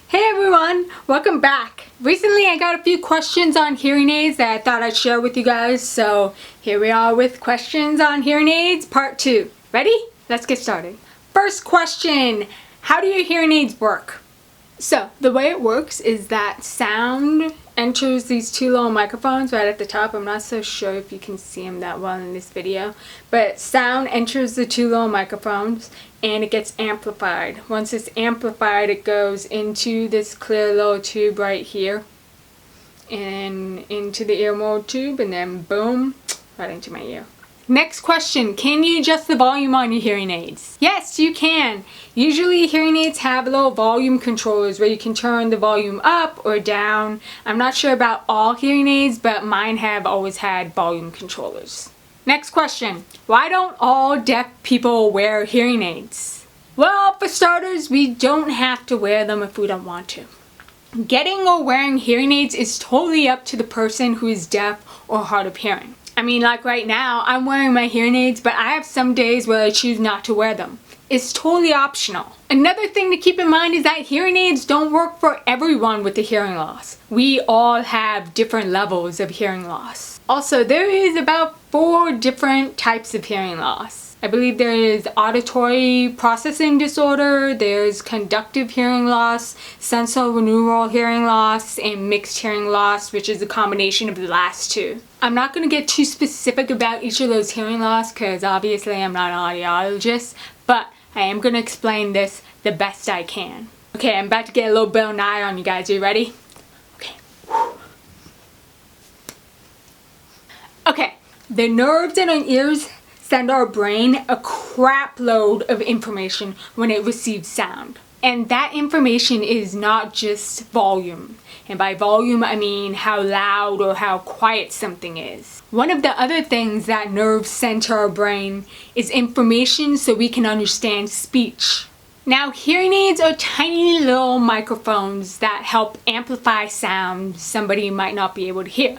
Hey everyone, welcome back. Recently I got a few questions on hearing aids that I thought I'd share with you guys, so here we are with questions on hearing aids part 2. Ready? Let's get started. First question, how do your hearing aids work? So the way it works is that sound enters these two little microphones right at the top. I'm not so sure if you can see them that well in this video, but sound enters the two little microphones and it gets amplified. Once it's amplified, it goes into this clear little tube right here and into the ear mold tube, and then boom, right into my ear. Next question, can you adjust the volume on your hearing aids? Yes, you can. Usually hearing aids have little volume controllers where you can turn the volume up or down. I'm not sure about all hearing aids, but mine have always had volume controllers. Next question, why don't all deaf people wear hearing aids? Well, for starters, we don't have to wear them if we don't want to. Getting or wearing hearing aids is totally up to the person who is deaf or hard of hearing. I mean, like right now, I'm wearing my hearing aids, but I have some days where I choose not to wear them. It's totally optional. Another thing to keep in mind is that hearing aids don't work for everyone with a hearing loss. We all have different levels of hearing loss. Also, there is about 4 different types of hearing loss. I believe there is auditory processing disorder, there's conductive hearing loss, sensorineural hearing loss, and mixed hearing loss, which is a combination of the last two. I'm not going to get too specific about each of those hearing loss because obviously I'm not an audiologist, but I am going to explain this the best I can. Okay, I'm about to get a little Bill Nye on you guys. Are you ready? Okay. Okay, the nerves in our ears send our brain a crap load of information when it receives sound. And that information is not just volume. And by volume, I mean how loud or how quiet something is. One of the other things that nerves send to our brain is information so we can understand speech. Now, hearing aids are tiny little microphones that help amplify sound somebody might not be able to hear.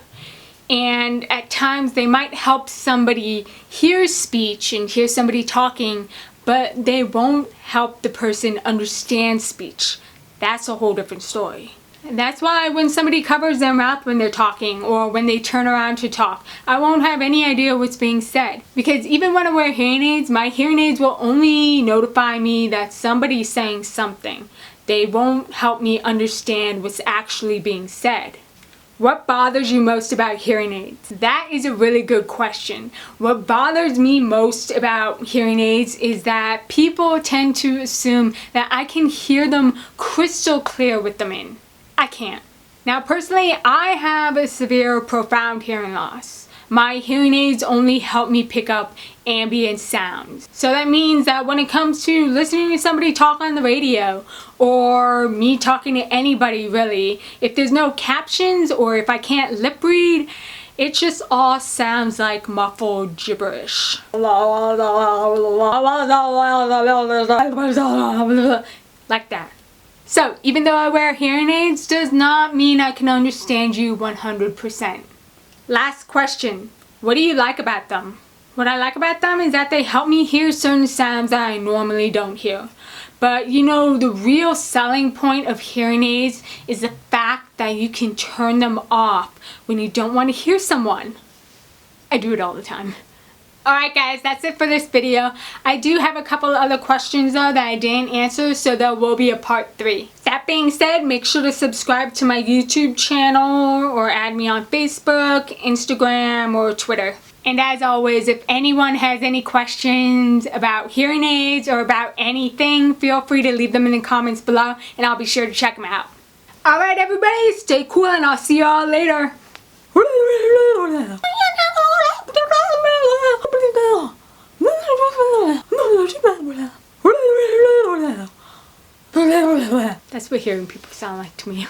And at times they might help somebody hear speech and hear somebody talking, but they won't help the person understand speech. That's a whole different story. And that's why when somebody covers their mouth when they're talking or when they turn around to talk, I won't have any idea what's being said. Because even when I wear hearing aids, my hearing aids will only notify me that somebody's saying something. They won't help me understand what's actually being said. What bothers you most about hearing aids? That is a really good question. What bothers me most about hearing aids is that people tend to assume that I can hear them crystal clear with them in. I can't. Now personally, I have a severe, profound hearing loss. My hearing aids only help me pick up ambient sounds. So that means that when it comes to listening to somebody talk on the radio or me talking to anybody really, if there's no captions or if I can't lip read, it just all sounds like muffled gibberish. Like that. So even though I wear hearing aids does not mean I can understand you 100%. Last question, what do you like about them? What I like about them is that they help me hear certain sounds that I normally don't hear. But you know, the real selling point of hearing aids is the fact that you can turn them off when you don't want to hear someone. I do it all the time. Alright guys, that's it for this video. I do have a couple other questions though that I didn't answer, so there will be a part 3. That being said, make sure to subscribe to my YouTube channel or add me on Facebook, Instagram, or Twitter. And as always, if anyone has any questions about hearing aids or about anything, feel free to leave them in the comments below and I'll be sure to check them out. Alright everybody, stay cool and I'll see y'all later. That's what hearing people sound like to me.